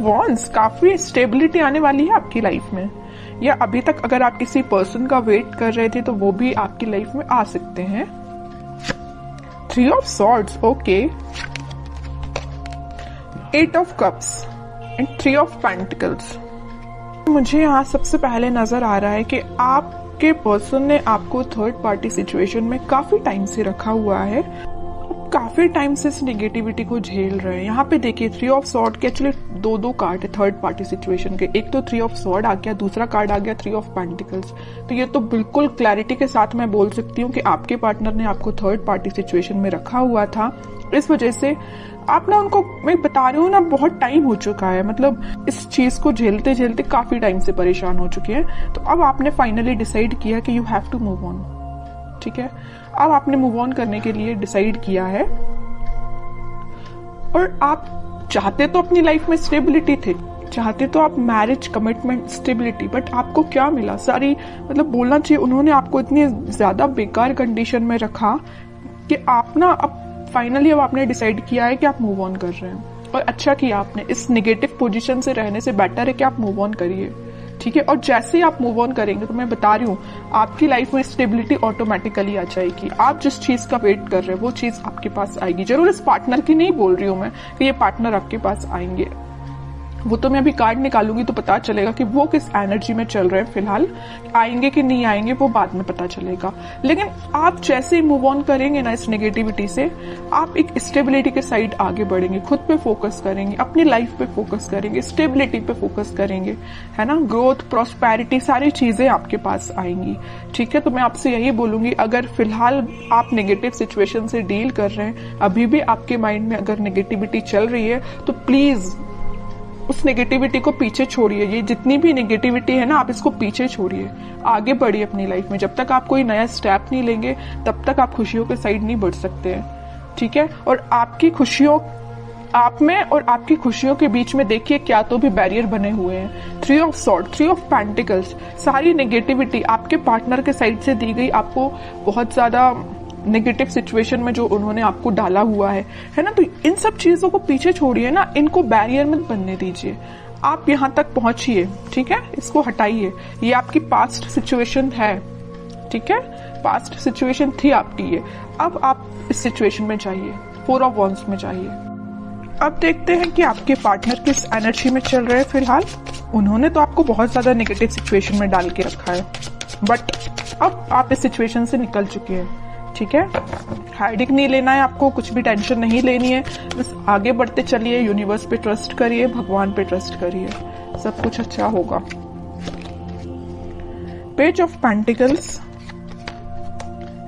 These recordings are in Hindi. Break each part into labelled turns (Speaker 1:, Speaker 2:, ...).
Speaker 1: वॉन्ड्स, काफी स्टेबिलिटी आने वाली है आपकी लाइफ में, या अभी तक अगर आप किसी पर्सन का वेट कर रहे थे तो वो भी आपकी लाइफ में आ सकते हैं। 3 of swords, okay, 8 of cups and 3 of pentacles. मुझे यहाँ सबसे पहले नजर आ रहा है कि आपके पर्सन ने आपको थर्ड पार्टी सिचुएशन में काफी टाइम से रखा हुआ है, काफी टाइम से इस नेगेटिविटी को झेल रहे हैं। यहाँ पे देखिए 3 ऑफ सॉर्ड के एक्चुअली दो कार्ड है थर्ड पार्टी सिचुएशन के, एक तो 3 ऑफ सॉर्ड आ गया, दूसरा कार्ड आ गया 3 ऑफ पेंटिकल्स। तो ये तो बिल्कुल क्लैरिटी के साथ मैं बोल सकती हूँ कि आपके पार्टनर ने आपको थर्ड पार्टी सिचुएशन में रखा हुआ था। इस वजह से आप ना उनको, मैं बता रही हूँ ना, बहुत टाइम हो चुका है, मतलब इस चीज को झेलते झेलते काफी टाइम से परेशान हो चुके हैं। तो अब आपने फाइनली डिसाइड किया कि you have to move on, ठीक है। अब आपने मूव ऑन करने के लिए डिसाइड किया है, और आप चाहते तो अपनी लाइफ में स्टेबिलिटी थे, चाहते तो आप मैरिज, कमिटमेंट, स्टेबिलिटी, बट आपको क्या मिला? सारी, मतलब बोलना चाहिए उन्होंने आपको इतनी ज्यादा बेकार कंडीशन में रखा कि आप ना अब फाइनली अब आपने डिसाइड किया है कि आप मूव ऑन कर रहे हैं। और अच्छा किया आपने, इस नेगेटिव पोजीशन से रहने से बेटर है कि आप मूव ऑन करिए, ठीक है। और जैसे ही आप मूव ऑन करेंगे तो मैं बता रही हूँ आपकी लाइफ में स्टेबिलिटी ऑटोमेटिकली आ जाएगी। आप जिस चीज का वेट कर रहे हैं वो चीज आपके पास आएगी। जरूर इस पार्टनर की नहीं बोल रही हूँ मैं कि ये पार्टनर आपके पास आएंगे, वो तो मैं अभी कार्ड निकालूंगी तो पता चलेगा कि वो किस एनर्जी में चल रहे हैं फिलहाल, आएंगे कि नहीं आएंगे वो बाद में पता चलेगा। लेकिन आप जैसे ही मूव ऑन करेंगे ना इस नेगेटिविटी से, आप एक स्टेबिलिटी के साइड आगे बढ़ेंगे, खुद पे फोकस करेंगे, अपनी लाइफ पे फोकस करेंगे, स्टेबिलिटी पे फोकस करेंगे, है ना। ग्रोथ, प्रॉस्पेरिटी, सारी चीजें आपके पास आएंगी, ठीक है। तो मैं आपसे यही बोलूंगी, अगर फिलहाल आप नेगेटिव सिचुएशन से डील कर रहे हैं, अभी भी आपके माइंड में अगर नेगेटिविटी चल रही है, तो प्लीज उस नेगेटिविटी को पीछे छोड़िए। ये जितनी भी नेगेटिविटी है ना, आप इसको पीछे छोड़िए, आगे बढ़िए अपनी लाइफ में। जब तक आप कोई नया स्टेप नहीं लेंगे तब तक आप खुशियों के साइड नहीं बढ़ सकते हैं, ठीक है। और आपकी खुशियों, आप में और आपकी खुशियों के बीच में देखिए क्या तो भी बैरियर बने हुए हैं। 3 ऑफ सॉर्ड, 3 ऑफ पेंटिकल्स, सारी नेगेटिविटी आपके पार्टनर के साइड से दी गई, आपको बहुत ज्यादा नेगेटिव सिचुएशन में जो उन्होंने आपको डाला हुआ है ना। तो इन सब चीजों को पीछे छोड़िए ना, इनको बैरियर मत बनने दीजिए, आप यहाँ तक पहुंचिए, ठीक है। इसको हटाइए, ये आपकी पास्ट सिचुएशन है, ठीक है, पास्ट सिचुएशन थी आपकी ये। अब आप इस सिचुएशन में जाइए, 4 ऑफ वॉन्ड्स में जाइए। अब देखते हैं कि आपके पार्टनर किस एनर्जी में चल रहे हैं फिलहाल। उन्होंने तो आपको बहुत ज्यादा नेगेटिव सिचुएशन में डाल के रखा है, बट अब आप इस सिचुएशन से निकल चुके हैं, ठीक है। हाइडिंग नहीं लेना है आपको, कुछ भी टेंशन नहीं लेनी है, बस आगे बढ़ते चलिए, यूनिवर्स पे ट्रस्ट करिए, भगवान पे ट्रस्ट करिए, सब कुछ अच्छा होगा। Page of pentacles,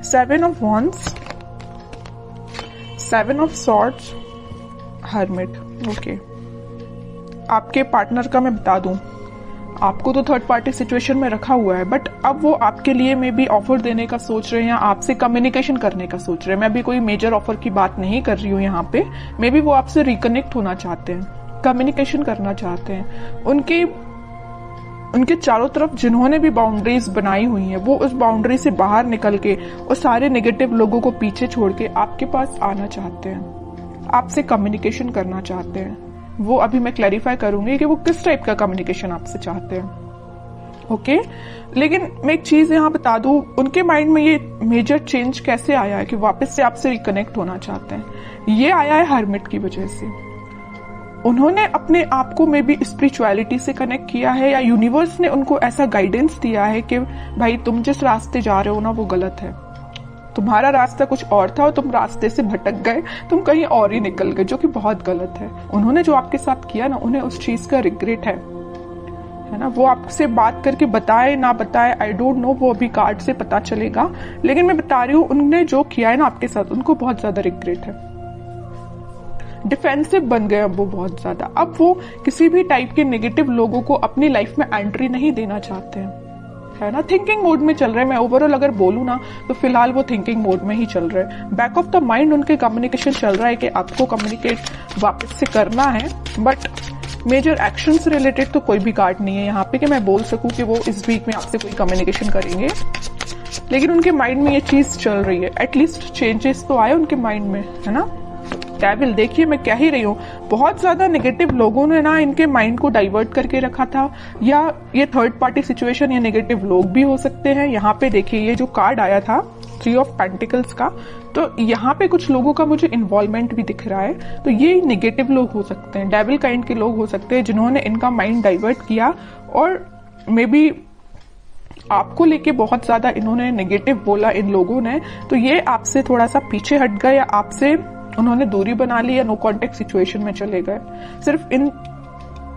Speaker 1: 7 of wands, 7 of swords, hermit, okay. आपके पार्टनर का मैं बता दूं, आपको तो थर्ड पार्टी सिचुएशन में रखा हुआ है, बट अब वो आपके लिए मे बी ऑफर देने का सोच रहे हैं या आपसे कम्युनिकेशन करने का सोच रहे हैं। मैं अभी कोई मेजर ऑफर की बात नहीं कर रही हूँ यहाँ पे, मे बी वो आपसे रिकनेक्ट होना चाहते हैं, कम्युनिकेशन करना चाहते हैं। उनके चारों तरफ जिन्होंने भी बाउंड्रीज बनाई हुई हैं, वो उस बाउंड्री से बाहर निकल के और सारे नेगेटिव लोगों को पीछे छोड़ के आपके पास आना चाहते हैं, आपसे कम्युनिकेशन करना चाहते हैं। वो अभी मैं क्लैरिफाई करूंगी कि वो किस टाइप का कम्युनिकेशन आपसे चाहते हैं, ओके। लेकिन मैं एक चीज यहाँ बता दूं, उनके माइंड में ये मेजर चेंज कैसे आया है कि वापस से आपसे रिकनेक्ट होना चाहते हैं, ये आया है हर्मिट की वजह से। उन्होंने अपने आप को में भी स्पिरिचुअलिटी से कनेक्ट किया है, या यूनिवर्स ने उनको ऐसा गाइडेंस दिया है कि भाई तुम जिस रास्ते जा रहे हो ना वो गलत है, तुम्हारा रास्ता कुछ और था और तुम रास्ते से भटक गए, तुम कहीं और ही निकल गए, जो कि बहुत गलत है। उन्होंने जो आपके साथ किया ना, उन्हें उस चीज का रिग्रेट है ना। वो आपसे बात करके बताए ना बताए, आई डोंट नो, वो अभी कार्ड से पता चलेगा। लेकिन मैं बता रही हूँ, उन्होंने जो किया है ना आपके साथ, उनको बहुत ज्यादा रिग्रेट है। डिफेंसिव बन गए अब वो बहुत ज्यादा। अब वो किसी भी टाइप के नेगेटिव लोगों को अपनी लाइफ में एंट्री नहीं देना चाहते हैं, है ना। थिंकिंग मोड में चल रहे हैं। मैं ओवरऑल अगर बोलूँ ना तो फिलहाल वो थिंकिंग मोड में ही चल रहे हैं। बैक ऑफ द माइंड उनके कम्युनिकेशन चल रहा है कि आपको कम्युनिकेट वापस से करना है, बट मेजर एक्शन से रिलेटेड तो कोई भी कार्ड नहीं है यहाँ पे कि मैं बोल सकूं कि वो इस वीक में आपसे कोई कम्युनिकेशन करेंगे। लेकिन उनके माइंड में ये चीज चल रही है, एटलीस्ट चेंजेस तो आए उनके माइंड में, है ना। डेविल, देखिए मैं कह ही रही हूँ, बहुत ज्यादा नेगेटिव लोगों ने ना इनके माइंड को डाइवर्ट करके रखा था, या ये थर्ड पार्टी सिचुएशन या नेगेटिव लोग भी हो सकते हैं। यहाँ पे देखिए ये जो कार्ड आया था 3 ऑफ पेंटिकल्स का, तो यहाँ पे कुछ लोगों का मुझे इन्वॉल्वमेंट भी दिख रहा है, तो ये नेगेटिव लोग हो सकते हैं, डेविल काइंड के लोग हो सकते हैं जिन्होंने इनका माइंड डाइवर्ट किया, और मे बी आपको लेके बहुत ज्यादा इन्होंने नेगेटिव बोला इन लोगों ने, तो ये आपसे थोड़ा सा पीछे हट गए, या आपसे उन्होंने दूरी बना ली, या नो कॉन्टेक्ट सिचुएशन में चले गए सिर्फ इन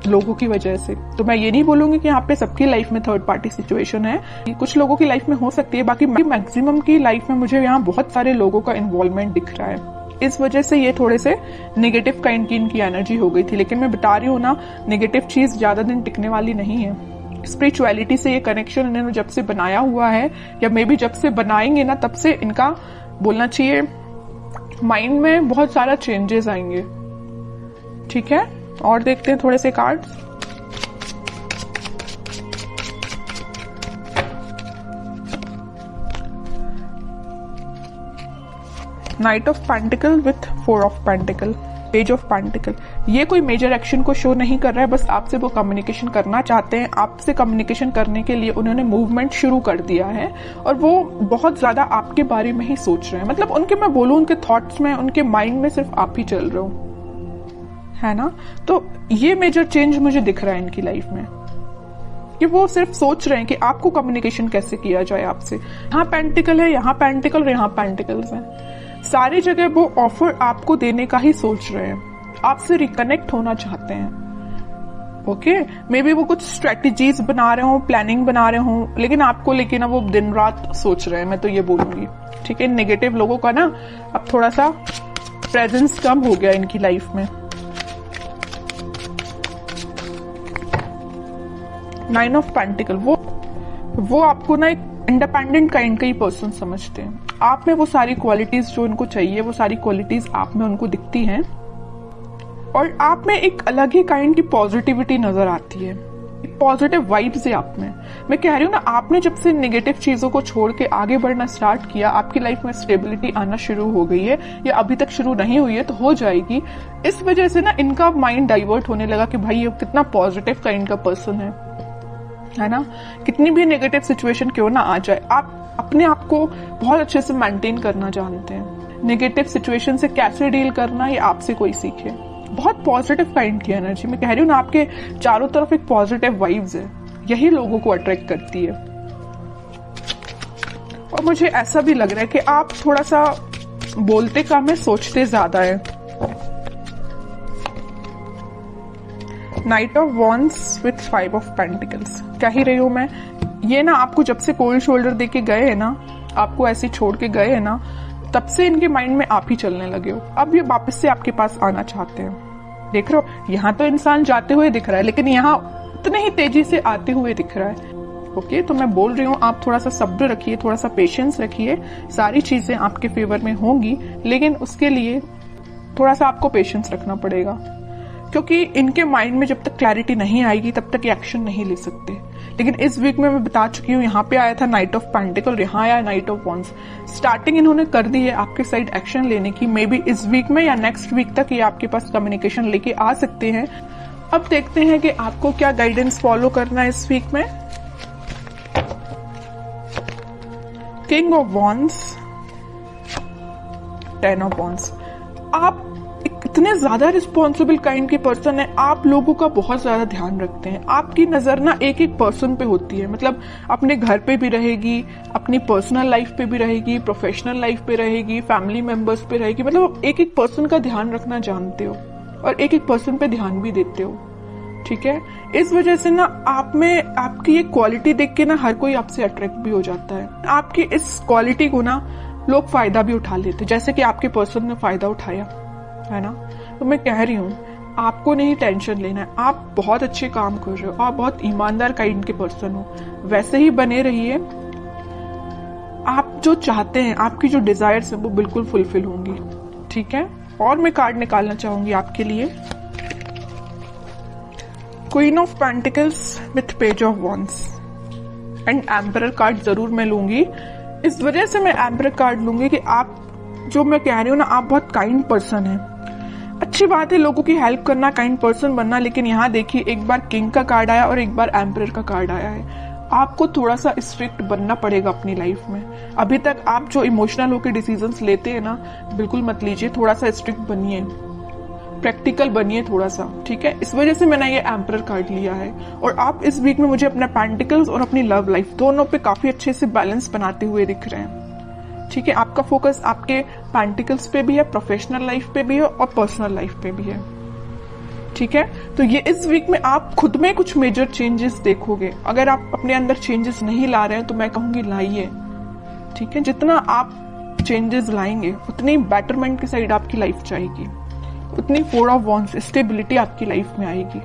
Speaker 1: लोगों की वजह से। तो मैं ये नहीं बोलूंगी कि यहाँ पे सबकी लाइफ में थर्ड पार्टी सिचुएशन है, कुछ लोगों की लाइफ में हो सकती है, बाकी मैक्सिमम की लाइफ में मुझे यहाँ बहुत सारे लोगों का इन्वॉल्वमेंट दिख रहा है। इस वजह से ये थोड़े से नेगेटिव काइंड की इनकी एनर्जी हो गई थी। लेकिन मैं बता रही हूँ ना, नेगेटिव चीज ज्यादा दिन टिकने वाली नहीं है। स्पिरिचुअलिटी से ये कनेक्शन इन्होंने जब से बनाया हुआ है, या मे बी जब से बनाएंगे ना, तब से इनका बोलना चाहिए माइंड में बहुत सारा चेंजेस आएंगे। ठीक है, और देखते हैं थोड़े से cards. Night of pentacle with 4 of pentacle, page of pentacle. ये कोई मेजर एक्शन को शो नहीं कर रहा है, बस आपसे वो कम्युनिकेशन करना चाहते हैं। आपसे कम्युनिकेशन करने के लिए उन्होंने मूवमेंट शुरू कर दिया है, और वो बहुत ज्यादा आपके बारे में ही सोच रहे हैं। मतलब उनके, मैं बोलूं, उनके थॉट्स में, उनके माइंड में सिर्फ आप ही चल रहे हो, है ना। तो ये मेजर चेंज मुझे दिख रहा है इनकी लाइफ में, कि वो सिर्फ सोच रहे हैं कि आपको कम्युनिकेशन कैसे किया जाए आपसे। यहाँ पेंटिकल है, यहाँ पेंटिकल और यहाँ पेंटिकल्स हैं। सारी जगह वो ऑफर आपको देने का ही सोच रहे हैं, आपसे रिकनेक्ट होना चाहते हैं। ओके, मे बी वो कुछ स्ट्रेटेजीज बना रहे हो, प्लानिंग बना रहे हो, लेकिन आपको लेके ना वो दिन रात सोच रहे हैं, मैं तो ये बोलूंगी। ठीक है, नेगेटिव लोगों का ना अब थोड़ा सा प्रेजेंस कम हो गया इनकी लाइफ में। 9 ऑफ पेंटिकल, वो आपको ना एक इंडिपेंडेंट काइंड का ही पर्सन समझते हैं। आप में वो सारी क्वालिटीज जो उनको चाहिए, वो सारी क्वालिटीज आप में उनको दिखती हैं, और आप में एक अलग ही काइंड की पॉजिटिविटी नजर आती है, पॉजिटिव वाइब्स है आप में। मैं कह रही हूँ ना, आपने जब से नेगेटिव चीजों को छोड़ के आगे बढ़ना स्टार्ट किया, आपकी लाइफ में स्टेबिलिटी आना शुरू हो गई है, या अभी तक शुरू नहीं हुई है तो हो जाएगी। इस वजह से ना इनका माइंड डाइवर्ट होने लगा कि भाई ये कितना पॉजिटिव काइंड का पर्सन है ना। कितनी भी नेगेटिव सिचुएशन क्यों ना आ जाए, आप अपने आप को बहुत अच्छे से मेंटेन करना जानते हैं। नेगेटिव सिचुएशन से कैसे डील करना, ये आपसे कोई सीखे। बहुत पॉजिटिव काइंड की एनर्जी, मैं कह रही हूँ ना, आपके चारों तरफ एक पॉजिटिव वाइब्स है, यही लोगों को अट्रैक्ट करती है। और मुझे ऐसा भी लग रहा है कि आप थोड़ा सा बोलते कम है, सोचते ज्यादा है। Night of wands with 5 of pentacles, कह ही रही हूं मैं, ये ना आपको जब से कोल्ड शोल्डर देके गए हैं ना, आपको ऐसे छोड़ के गए हैं ना, तब से इनके माइंड में आप ही चलने लगे हो। अब ये वापस से आपके पास आना चाहते हैं। देख रहे हो, यहाँ तो इंसान जाते हुए दिख रहा है, लेकिन यहाँ उतने ही तेजी से आते हुए दिख रहा है। ओके, तो मैं बोल रही हूँ, आप थोड़ा सा सब्र रखिए, थोड़ा सा पेशेंस रखिए, सारी चीजें आपके फेवर में होंगी, लेकिन उसके लिए थोड़ा सा आपको पेशेंस रखना पड़ेगा, क्योंकि इनके माइंड में जब तक क्लैरिटी नहीं आएगी तब तक ये एक्शन नहीं ले सकते। लेकिन इस वीक में मैं बता चुकी हूँ, यहाँ पे आया था नाइट ऑफ पेंटिकल, यहाँ आया नाइट ऑफ वॉन्ड्स। स्टार्टिंग इन्होंने कर दी है आपके साइड एक्शन लेने की। मे बी इस वीक में या नेक्स्ट वीक तक ये आपके पास कम्युनिकेशन लेके आ सकते हैं। अब देखते हैं कि आपको क्या गाइडेंस फॉलो करना है इस वीक में। King of wands, 10 of wands. आप इतने ज्यादा रिस्पॉन्सिबल काइंड के पर्सन है, आप लोगों का बहुत ज्यादा ध्यान रखते हैं। आपकी नजर ना एक एक पर्सन पे होती है, मतलब अपने घर पे भी रहेगी, अपनी पर्सनल लाइफ पे भी रहेगी, प्रोफेशनल लाइफ पे रहेगी, फैमिली मेंबर्स पे रहेगी। मतलब एक एक पर्सन का ध्यान रखना जानते हो, और एक एक पर्सन पे ध्यान भी देते हो। ठीक है, इस वजह से ना आप में आपकी ये क्वालिटी देख के ना हर कोई आपसे अट्रैक्ट भी हो जाता है। आपकी इस क्वालिटी को ना लोग फायदा भी उठा लेते, जैसे कि आपके पर्सन ने फायदा उठाया है ना। तो मैं कह रही हूँ, आपको नहीं टेंशन लेना है, आप बहुत अच्छे काम कर रहे हो, आप बहुत ईमानदार काइंड के पर्सन हो, वैसे ही बने रहिए। आप जो चाहते हैं, आपकी जो डिजायर्स है वो बिल्कुल फुलफिल होंगी। ठीक है, और मैं कार्ड निकालना चाहूंगी आपके लिए, queen of pentacles with page of wands and emperor card जरूर मैं लूंगी। इस वजह से मैं एम्परर कार्ड लूंगी कि आप, जो मैं कह रही हूँ ना, आप बहुत काइंड पर्सन हैं, अच्छी बात है लोगों की हेल्प करना, काइंड पर्सन बनना, लेकिन यहाँ देखिए एक बार किंग का कार्ड आया और एक बार एम्परर का कार्ड आया है। आपको थोड़ा सा स्ट्रिक्ट बनना पड़ेगा अपनी लाइफ में। अभी तक आप जो इमोशनल होकर डिसीजंस लेते हैं ना, बिल्कुल मत लीजिए, थोड़ा सा स्ट्रिक्ट बनिए, प्रैक्टिकल बनिए थोड़ा सा, ठीक है। इस वजह से मैंने ये एम्परर कार्ड लिया है। और आप इस वीक में मुझे अपने पेंटिकल्स और अपनी लव लाइफ दोनों पे काफी अच्छे से बैलेंस बनाते हुए दिख रहे हैं, ठीक है। आपका फोकस आपके पेंटिकल्स पे भी है, प्रोफेशनल लाइफ पे भी है और पर्सनल लाइफ पे भी है, ठीक है। तो ये इस वीक में आप खुद में कुछ मेजर चेंजेस देखोगे। अगर आप अपने अंदर चेंजेस नहीं ला रहे हैं तो मैं कहूंगी लाइए, ठीक है। जितना आप चेंजेस लाएंगे उतनी बेटरमेंट की साइड आपकी लाइफ जाएगी, उतनी 4 ऑफ वॉन्ड्स स्टेबिलिटी आपकी लाइफ में आएगी।